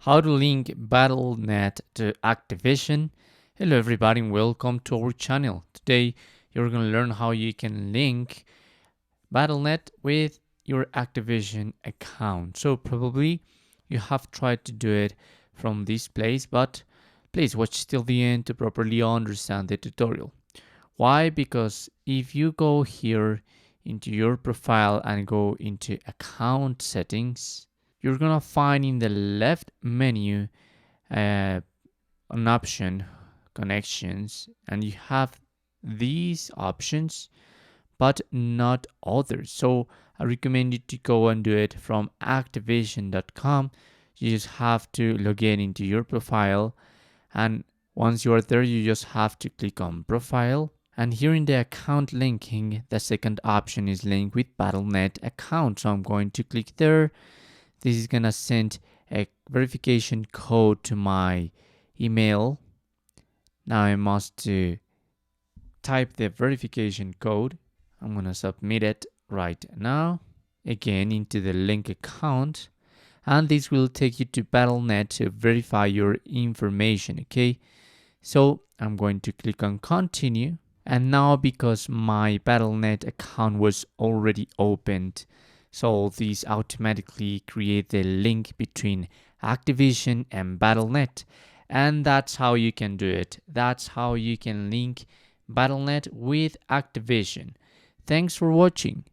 How to link Battle.net to Activision. Hello everybody and welcome to our channel. Today you're going to learn how you can link Battle.net with your Activision account. So probably you have tried to do it from this place, but please watch till the end to properly understand the tutorial. Why? Because if you go here into your profile and go into account settings, you're gonna find in the left menu uh, an option connections, and you have these options but not others. So I recommend you to go and do it from activision.com. You just have to log in into your profile, and once you are there you just have to click on profile, and here in the account linking the second option is link with Battle.net account. So I'm going to click there. This is gonna send a verification code to my email. Now I must type the verification code. I'm gonna submit it right now, again into the link account, and this will take you to Battle.net to verify your information. Okay, so I'm going to click on continue, and now because my Battle.net account was already opened, so these automatically create the link between Activision and Battle.net, and that's how you can do it. That's how you can link Battle.net with Activision. Thanks for watching.